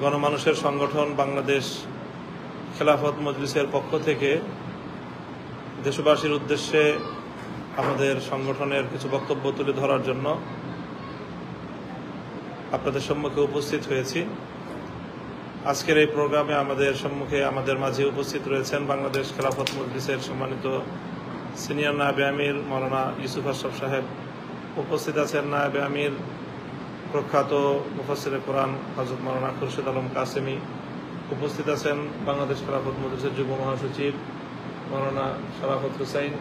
গণমানুষের সংগঠন বাংলাদেশ খেলাফত মজলিসের পক্ষ থেকে দেশবাসীর উদ্দেশ্যে আমাদের সংগঠনের কিছু বক্তব্য তুলে ধরার জন্য আপনাদের সম্মুখে উপস্থিত হয়েছি। আজকের এই প্রোগ্রামে আমাদের মাঝে উপস্থিত রয়েছেন বাংলাদেশ খেলাফত মজলিসের সম্মানিত সিনিয়র নায়েবে আমির মাওলানা ইউসুফ আশরাফ সাহেব, উপস্থিত আছেন নায়েবে আমির প্রখ্যাত মুফাসসিরে কোরআন হযরত মাওলানা খুরশিদ আলম কাসেমি, উপস্থিত আছেন বাংলাদেশ খেলাফত মজলিসের যুগ্ম মহাসচিব মাওলানা শরাফত হুসাইন,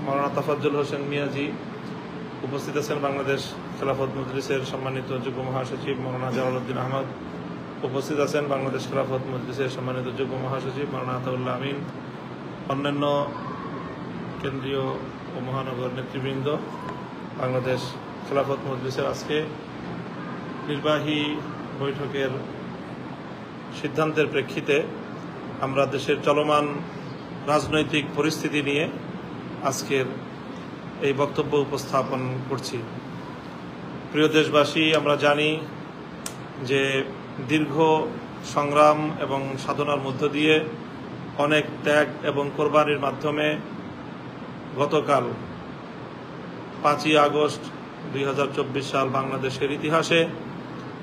মাওলানা তাফাজ্জুল হোসেন মিয়াজি, উপস্থিত আছেন বাংলাদেশ খেলাফত মজলিসের সম্মানিত যুগ্ম মহাসচিব মাওলানা জালালউদ্দিন আহমদ, উপস্থিত আছেন বাংলাদেশ খেলাফত মজলিসের সম্মানিত যুগ্ম মহাসচিব মাওলানা আতাউল্লাহ আমিন, অন্যান্য কেন্দ্রীয় ও মহানগর নেতৃবৃন্দ। বাংলাদেশ খেলাফত মজলিসের আজকে নির্বাহী বৈঠকের সিদ্ধান্তের প্রেক্ষিতে আমরা দেশের চলমান রাজনৈতিক পরিস্থিতি নিয়ে আজকের এই বক্তব্য উপস্থাপন করছি। প্রিয় দেশবাসী, আমরা জানি যে দীর্ঘ সংগ্রাম এবং সাধনার মধ্য দিয়ে অনেক ত্যাগ এবং কোরবানির মাধ্যমে গতকাল 5ই আগস্ট 2024 সাল বাংলাদেশের ইতিহাসে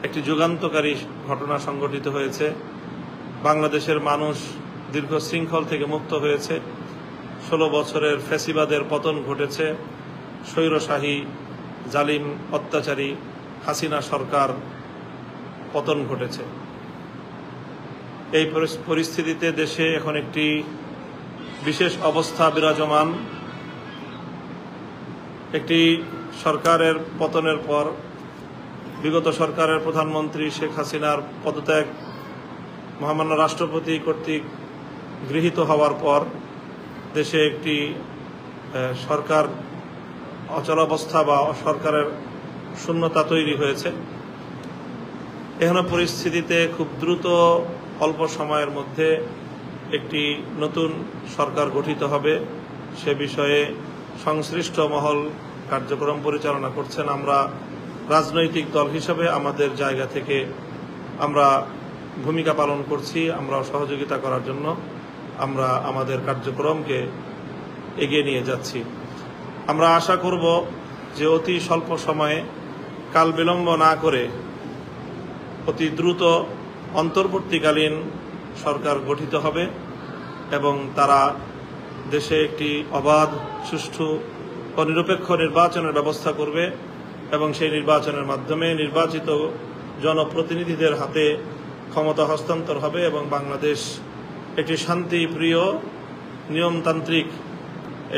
একটি যুগান্তকারী ঘটনা সংঘটিত হয়েছে। বাংলাদেশের মানুষ দীর্ঘ শৃঙ্খল থেকে মুক্ত হয়েছে। 16 বছরের ফ্যাসিবাদের পতন ঘটেছে। স্বৈরশাহী জালিম অত্যাচারী হাসিনা সরকার পতন ঘটেছে। এই পরিস্থিতিতে দেশে এখন একটি বিশেষ অবস্থা বিরাজমান। একটি সরকারের পতনের পর বিগত সরকারের প্রধানমন্ত্রী শেখ হাসিনার পদত্যাগ মহামান্য রাষ্ট্রপতি কর্তৃক গৃহীত হওয়ার পর দেশে একটি সরকার অচলাবস্থা বা সরকারের শূন্যতা তৈরি হয়েছে। এহেন পরিস্থিতিতে খুব দ্রুত অল্প সময়ের মধ্যে একটি নতুন সরকার গঠিত হবে, সে বিষয়ে সংশ্লিষ্ট মহল কার্যক্রম পরিচালনা করছেন। আমরা রাজনৈতিক দল হিসেবে আমাদের জায়গা থেকে আমরা ভূমিকা পালন করছি। আমরা সহযোগিতা করার জন্য আমরা আমাদের কার্যক্রমকে এগিয়ে নিয়ে যাচ্ছি। আমরা আশা করব যে অতি স্বল্প সময়ে কাল বিলম্ব না করে অতি দ্রুত অন্তর্বর্তীকালীন সরকার গঠিত হবে এবং তারা দেশে একটি অবাধ, সুষ্ঠু ও নিরপেক্ষ নির্বাচনের ব্যবস্থা করবে এবং সেই নির্বাচনের মাধ্যমে নির্বাচিত জনপ্রতিনিধিদের হাতে ক্ষমতা হস্তান্তর হবে এবং বাংলাদেশ একটি শান্তিপ্রিয় নিয়মতান্ত্রিক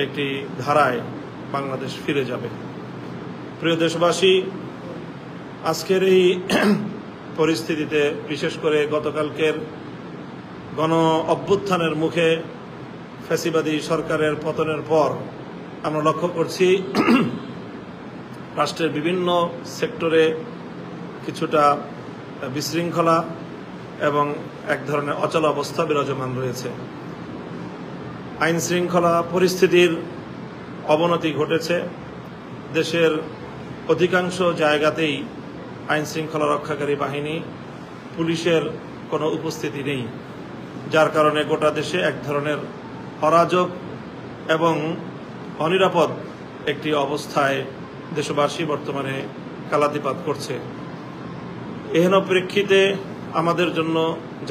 একটি ধারায় বাংলাদেশ ফিরে যাবে। প্রিয় দেশবাসী, আজকের এই পরিস্থিতিতে বিশেষ করে গতকালকের গণ অভ্যুত্থানের মুখে ফ্যাসিবাদী সরকারের পতনের পর আমরা লক্ষ্য করছি রাষ্ট্রের বিভিন্ন সেক্টরে কিছুটা বিশৃঙ্খলা এবং এক ধরনের অচল অবস্থা বিরাজমান রয়েছে। আইন শৃঙ্খলা পরিস্থিতির অবনতি ঘটেছে। দেশের অধিকাংশ জায়গাতেই আইন শৃঙ্খলা রক্ষাকারী বাহিনী, পুলিশের কোনো উপস্থিতি নেই, যার কারণে গোটা দেশে এক ধরনের অরাজক এবং অনিরাপদ একটি অবস্থায় দেশবাসী বর্তমানে কালাতিপাত করছে। এহেন প্রেক্ষিতে আমাদের জন্য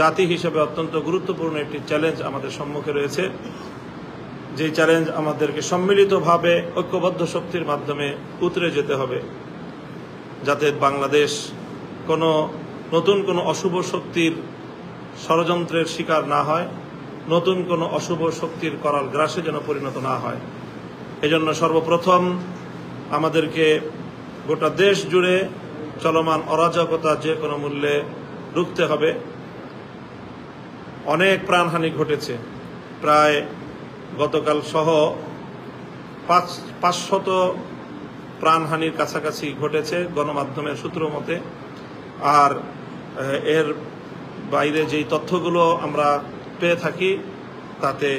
জাতি হিসেবে অত্যন্ত গুরুত্বপূর্ণ একটি চ্যালেঞ্জ আমাদের সম্মুখে রয়েছে, যে চ্যালেঞ্জ আমাদেরকে সম্মিলিতভাবে ঐক্যবদ্ধ শক্তির মাধ্যমে উতরে যেতে হবে, যাতে বাংলাদেশ নতুন কোনো অশুভ শক্তির ষড়যন্ত্রের শিকার না হয়, নতুন কোনো অশুভ শক্তির করাল গ্রাসে যেন পরিণত না হয়। এজন্য সর্বপ্রথম আমাদেরকে গোটা দেশ জুড়ে চলমান অরাজকতা যে কোনো মূল্যে রুখতে হবে। অনেক প্রাণহানি ঘটেছে, প্রায় গতকাল সহ 500 প্রাণহানির কাছাকাছি ঘটেছে গণমাধ্যমের সূত্র মতে। আর এর বাইরে যেই তথ্যগুলো আমরা পেয়ে থাকি তাতে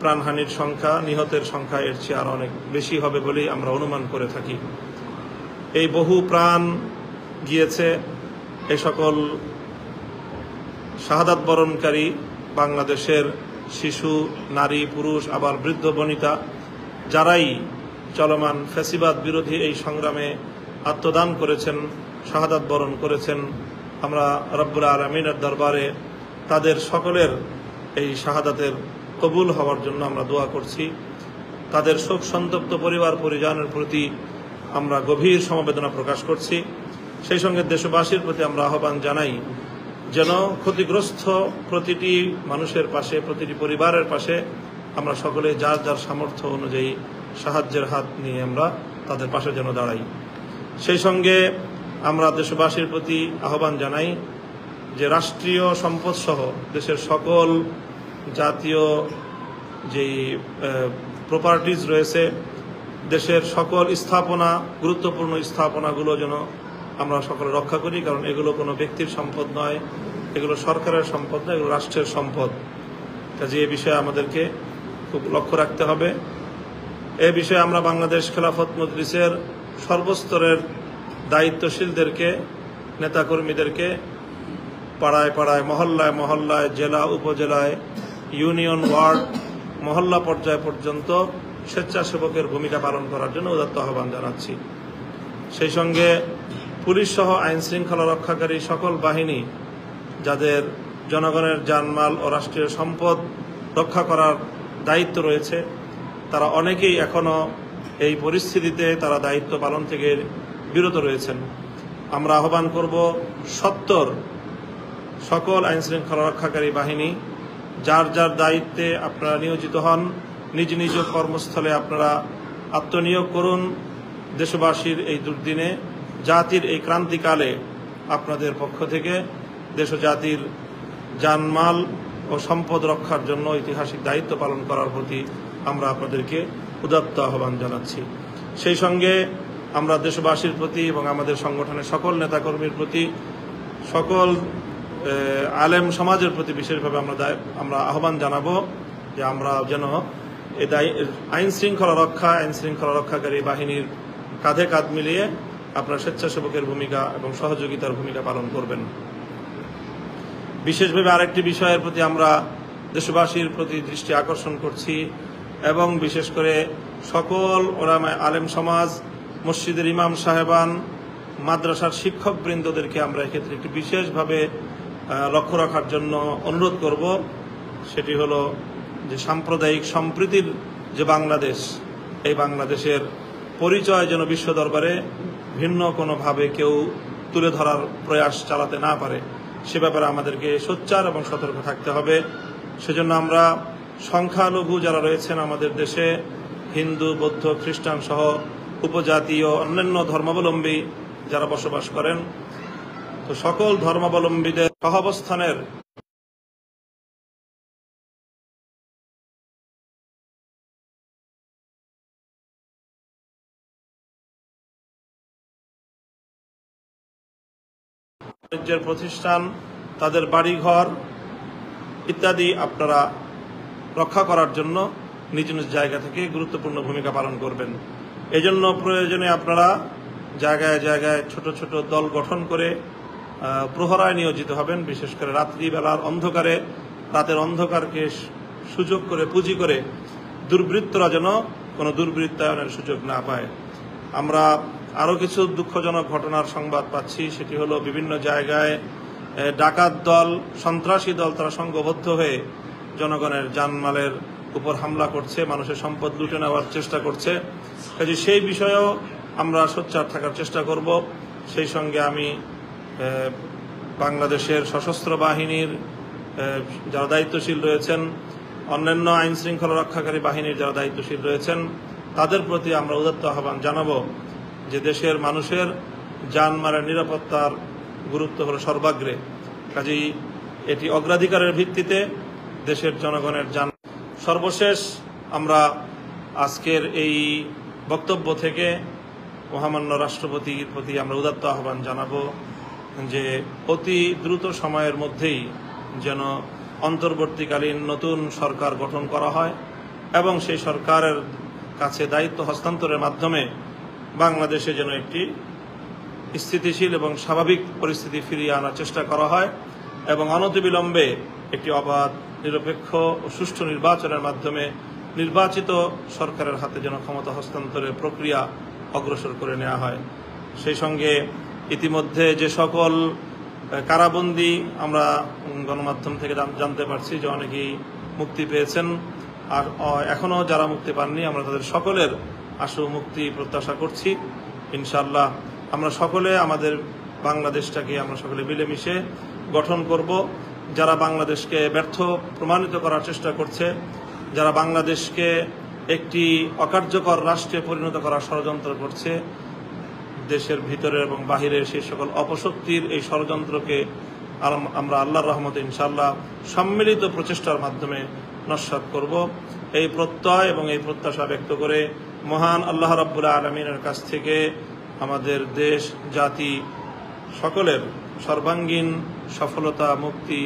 প্রাণহানির সংখ্যা, নিহতের সংখ্যা এর চেয়ে আরো অনেক বেশি হবে বলেই আমরা অনুমান করে থাকি। এই বহু প্রাণ গিয়েছে, এই সকল শাহাদাত বরণকারী বাংলাদেশের শিশু, নারী, পুরুষ, আবার বৃদ্ধ বনিতা যারাই চলমান ফ্যাসিবাদ বিরোধী এই সংগ্রামে আত্মদান করেছেন, শাহাদাত বরণ করেছেন, আমরা রব্বুল আলামিনের দরবারে তাদের সকলের এই শাহাদাতের কবুল হওয়ার জন্য আমরা দোয়া করছি। তাদের শোক সন্তপ্ত পরিবার পরিজনের প্রতি আমরা গভীর সমবেদনা প্রকাশ করছি। সেই সঙ্গে দেশবাসীর প্রতি আমরা আহ্বান জানাই যেন ক্ষতিগ্রস্ত প্রতিটি মানুষের পাশে, প্রতিটি পরিবারের পাশে আমরা সকলে যার যার সামর্থ্য অনুযায়ী সাহায্যের হাত নিয়ে আমরা তাদের পাশে যেন দাঁড়াই। সেই সঙ্গে আমরা দেশবাসীর প্রতি আহ্বান জানাই যে রাষ্ট্রীয় সম্পদ সহ দেশের সকল জাতীয় যেই প্রপার্টিজ রয়েছে, দেশের সকল স্থাপনা, গুরুত্বপূর্ণ স্থাপনাগুলো যেন আমরা সকলে রক্ষা করি, কারণ এগুলো কোনো ব্যক্তির সম্পদ নয়, এগুলো সরকারের সম্পদ নয়, এগুলো রাষ্ট্রের সম্পদ। কাজে এ বিষয়ে আমাদেরকে খুব লক্ষ্য রাখতে হবে। এ বিষয়ে আমরা বাংলাদেশ খেলাফত মজলিসের সর্বস্তরের দায়িত্বশীলদেরকে, নেতাকর্মীদেরকে পাড়ায় পাড়ায়, মহল্লায় মহল্লায়, জেলা উপজেলায়, ইউনিয়ন, ওয়ার্ড, মহল্লা পর্যায় পর্যন্ত স্বেচ্ছাসেবকের ভূমিকা পালন করার জন্য উদাত্ত আহ্বান জানাচ্ছি। সেই সঙ্গে পুলিশ সহ আইন শৃঙ্খলা রক্ষাকারী সকল বাহিনী যাদের জনগণের জানমাল ও রাষ্ট্রীয় সম্পদ রক্ষা করার দায়িত্ব রয়েছে, তারা অনেকেই এখনো এই পরিস্থিতিতে তারা দায়িত্ব পালন থেকে বিরত রয়েছেন। আমরা আহ্বান করব সত্বর সকল আইন শৃঙ্খলা রক্ষাকারী বাহিনী যার যার দায়িত্বে আপনারা নিয়োজিত হন, নিজ নিজ কর্মস্থলে আপনারা আত্মনিয়োগ করুন। দেশবাসীর এই দুর্দিনে, জাতির এই ক্রান্তিকালে আপনাদের পক্ষ থেকে দেশ ও জাতির জানমাল ও সম্পদ রক্ষার জন্য ঐতিহাসিক দায়িত্ব পালন করার প্রতি আমরা আপনাদেরকে উদাত্ত আহ্বান জানাচ্ছি। সেই সঙ্গে আমরা দেশবাসীর প্রতি এবং আমাদের সংগঠনের সকল নেতাকর্মীর প্রতি, সকল আলেম সমাজের প্রতি বিশেষভাবে আমরা আহ্বান জানাবো যে আমরা যেন আইন শৃঙ্খলা রক্ষাকারী বাহিনীর কাঁধে কাঁধ মিলিয়ে আপনার স্বেচ্ছাসেবকের ভূমিকা এবং সহযোগিতার ভূমিকা পালন করবেন। বিশেষভাবে আরেকটি বিষয়ের প্রতি আমরা দেশবাসীর প্রতি দৃষ্টি আকর্ষণ করছি এবং বিশেষ করে সকল ওলামা আলেম সমাজ, মসজিদের ইমাম সাহেবান, মাদ্রাসার শিক্ষকবৃন্দদেরকে আমরা এক্ষেত্রে একটি বিশেষভাবে লক্ষ্য রাখার জন্য অনুরোধ করব। সেটি হলো যে সাম্প্রদায়িক সম্প্রীতির যে বাংলাদেশ, এই বাংলাদেশের পরিচয় যেন বিশ্ব দরবারে ভিন্ন কোনোভাবে কেউ তুলে ধরার প্রয়াস চালাতে না পারে, সে ব্যাপারে আমাদেরকে সোচ্চার এবং সতর্ক থাকতে হবে। সেজন্য আমরা সংখ্যালঘু যারা রয়েছেন আমাদের দেশে, হিন্দু, বৌদ্ধ, খ্রিস্টান সহ উপজাতীয় অন্যান্য ধর্মাবলম্বী যারা বসবাস করেন, তো সকল ধর্মাবলম্বীদের সহাবস্থানের বাণিজ্যের প্রতিষ্ঠান, তাদের বাড়িঘর ইত্যাদি আপনারা রক্ষা করার জন্য নিজ নিজ জায়গা থেকে গুরুত্বপূর্ণ ভূমিকা পালন করবেন। এজন্য প্রয়োজনে আপনারা জায়গায় জায়গায় ছোট ছোট দল গঠন করে প্রহরায় নিয়োজিত হবেন। বিশেষ করে রাত্রিবেলার অন্ধকারে, রাতের অন্ধকারকে সুযোগ করে, পুঁজি করে দুর্বৃত্তরা যেন কোনো দুর্বৃত্তায়নের সুযোগ না পায়। আমরা আরও কিছু দুঃখজনক ঘটনার সংবাদ পাচ্ছি, সেটি হলো বিভিন্ন জায়গায় ডাকাত দল, সন্ত্রাসী দল তারা সংঘবদ্ধ হয়ে জনগণের জানমালের উপর হামলা করছে, মানুষের সম্পদ লুটে নেওয়ার চেষ্টা করছে। কাজে সেই বিষয়েও আমরা সোচ্চার থাকার চেষ্টা করব। সেই সঙ্গে আমি বাংলাদেশের সশস্ত্র বাহিনীর যারা দায়িত্বশীল রয়েছেন, অন্যান্য আইন শৃঙ্খলা রক্ষাকারী বাহিনীর যারা দায়িত্বশীল রয়েছেন, তাদের প্রতি আমরা উদাত্ত আহ্বান জানাবো যে দেশের মানুষের জানমালের নিরাপত্তার গুরুত্ব হলো সর্বাগ্রে। কাজেই এটি অগ্রাধিকারের ভিত্তিতে দেশের জনগণের জান। সর্বশেষ আমরা আজকের এই বক্তব্য থেকে মহামান্য রাষ্ট্রপতির প্রতি আমরা উদাত্ত আহ্বান জানাবো যে অতি দ্রুত সময়ের মধ্যেই যেন অন্তর্বর্তীকালীন নতুন সরকার গঠন করা হয় এবং সেই সরকারের কাছে দায়িত্ব হস্তান্তরের মাধ্যমে বাংলাদেশে যেন একটি স্থিতিশীল এবং স্বাভাবিক পরিস্থিতি ফিরিয়ে আনার চেষ্টা করা হয় এবং অনতিবিলম্বে একটি অবাধ, নিরপেক্ষ ও সুষ্ঠু নির্বাচনের মাধ্যমে নির্বাচিত সরকারের হাতে যেন ক্ষমতা হস্তান্তরের প্রক্রিয়া অগ্রসর করে নেওয়া হয়। সেই সঙ্গে ইতিমধ্যে যে সকল কারাবন্দী আমরা গণমাধ্যম থেকে জানতে পারছি যে অনেকেই মুক্তি পেয়েছেন, আর এখনও যারা মুক্তি পাননি আমরা তাদের সকলের আশু মুক্তি প্রত্যাশা করছি। ইনশাআল্লাহ আমরা সকলে আমাদের বাংলাদেশটাকে আমরা সকলে মিলেমিশে গঠন করব। যারা বাংলাদেশকে ব্যর্থ প্রমাণিত করার চেষ্টা করছে, যারা বাংলাদেশকে একটি অকার্যকর রাষ্ট্রে পরিণত করার ষড়যন্ত্র করছে, দেশের ভিতরে এবং বাহিরের সেই সকল অপশক্তির এই ষড়যন্ত্রকে আমরা আল্লাহর রহমতে ইনশাআল্লাহ সম্মিলিত প্রচেষ্টার মাধ্যমে নস্যাৎ করব। এই প্রত্যয় এবং এই প্রত্যাশা ব্যক্ত করে মহান আল্লাহ রাব্বুল আলামিনের কাছ থেকে আমাদের দেশ, জাতি সকলের সর্বাঙ্গীন সফলতা, মুক্তি,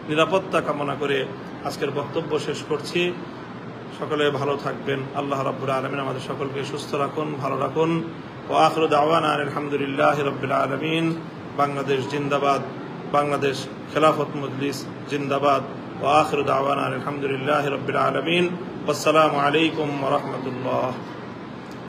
নিরাপত্তা কামনা করে আজকের বক্তব্য শেষ করছি। সকলে ভালো থাকবেন। আল্লাহ রাব্বুল আলামিন আমাদের সকলকে সুস্থ রাখুন, ভালো রাখুন। ওয়া আখিরু দাওয়ানা আলহামদুলিল্লাহি রাব্বিল আলামিন। বাংলাদেশ জিন্দাবাদ, বাংলাদেশ খেলাফত মজলিস জিন্দাবাদ। ওয়া আখিরু দাওয়ানা আলহামদুলিল্লাহি রাব্বিল আলামিন। আসসালামু আলাইকুম ওয়া রাহমাতুল্লাহ।